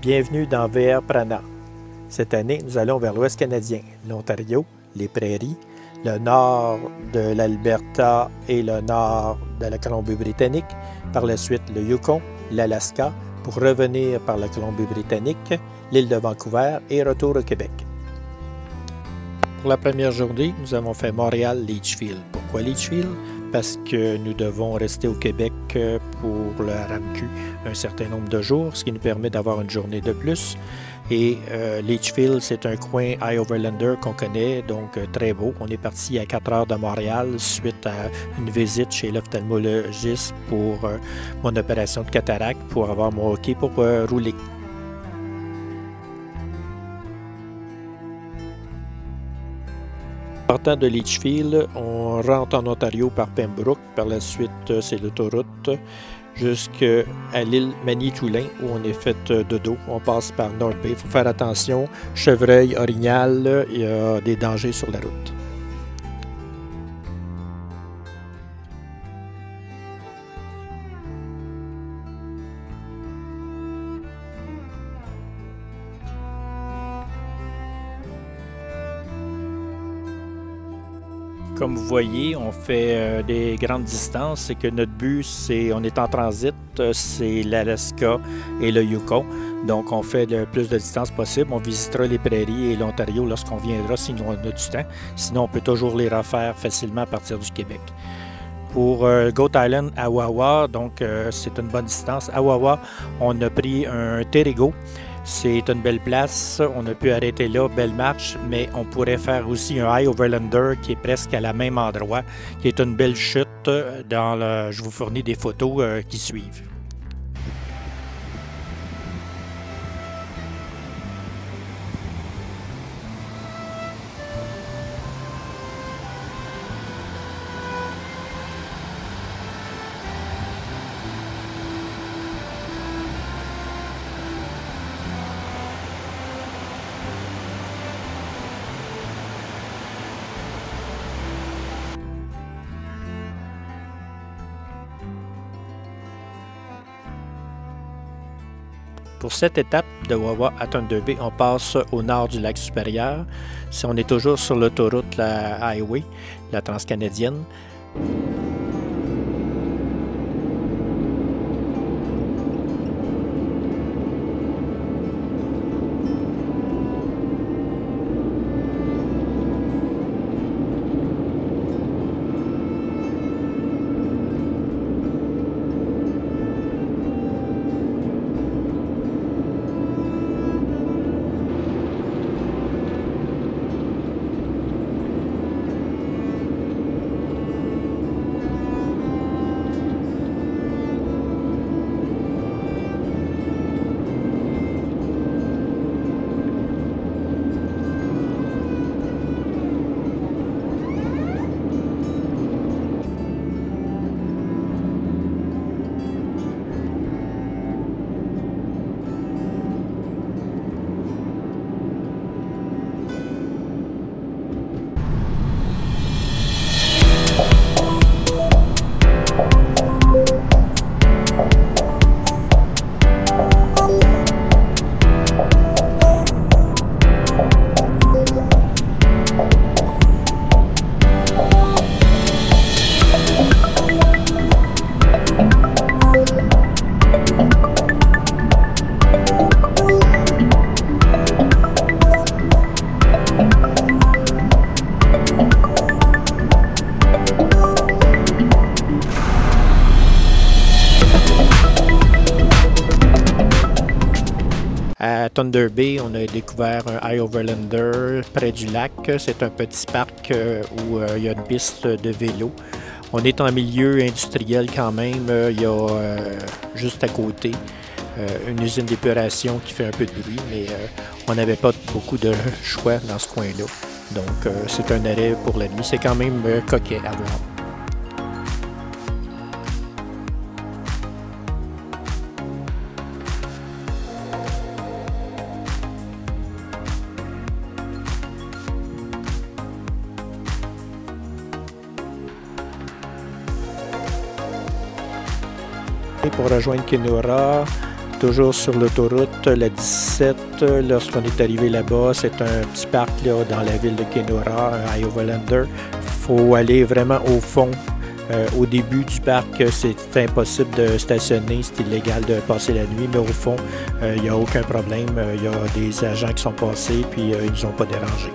Bienvenue dans VR Prana. Cette année, nous allons vers l'Ouest canadien, l'Ontario, les prairies, le nord de l'Alberta et le nord de la Colombie-Britannique, par la suite le Yukon, l'Alaska, pour revenir par la Colombie-Britannique, l'île de Vancouver et retour au Québec. Pour la première journée, nous avons fait Montréal-Litchfield. Pourquoi Litchfield? Parce que nous devons rester au Québec pour le RAMQ un certain nombre de jours, ce qui nous permet d'avoir une journée de plus. Et Litchfield, c'est un coin High Overlander qu'on connaît, donc très beau. On est parti à 4 heures de Montréal suite à une visite chez l'ophtalmologiste pour mon opération de cataracte pour avoir mon hockey pour rouler. Partant de Litchfield, on rentre en Ontario par Pembroke. Par la suite, c'est l'autoroute jusqu'à l'île Manitoulin où on est fait de dos. On passe par North Bay. Il faut faire attention. Chevreuil, orignal, il y a des dangers sur la route. Comme vous voyez, on fait des grandes distances. C'est que notre but, on est en transit, c'est l'Alaska et le Yukon. Donc, on fait le plus de distance possible. On visitera les prairies et l'Ontario lorsqu'on viendra, si on a du temps. Sinon, on peut toujours les refaire facilement à partir du Québec. Pour Goat Island à Wawa, donc c'est une bonne distance. À Wawa, on a pris un Terrigo. C'est une belle place, on a pu arrêter là, belle marche, mais on pourrait faire aussi un High Overlander qui est presque à la même endroit, qui est une belle chute. Je vous fournis des photos qui suivent. Pour cette étape de Wawa à Thunder Bay, on passe au nord du lac supérieur. Si on est toujours sur l'autoroute, la Highway, la transcanadienne. À Thunder Bay, on a découvert un High Overlander près du lac. C'est un petit parc où il y a une piste de vélo. On est en milieu industriel quand même. Il y a juste à côté une usine d'épuration qui fait un peu de bruit, mais on n'avait pas beaucoup de choix dans ce coin-là. Donc c'est un arrêt pour la nuit. C'est quand même coquet à voir. Pour rejoindre Kenora, toujours sur l'autoroute, la 17, lorsqu'on est arrivé là-bas, c'est un petit parc là, dans la ville de Kenora, à Iowalander. Il faut aller vraiment au fond. Au début du parc, c'est impossible de stationner, c'est illégal de passer la nuit, mais au fond, il n'y a aucun problème. Il y a des agents qui sont passés, puis ils ne nous ont pas dérangés.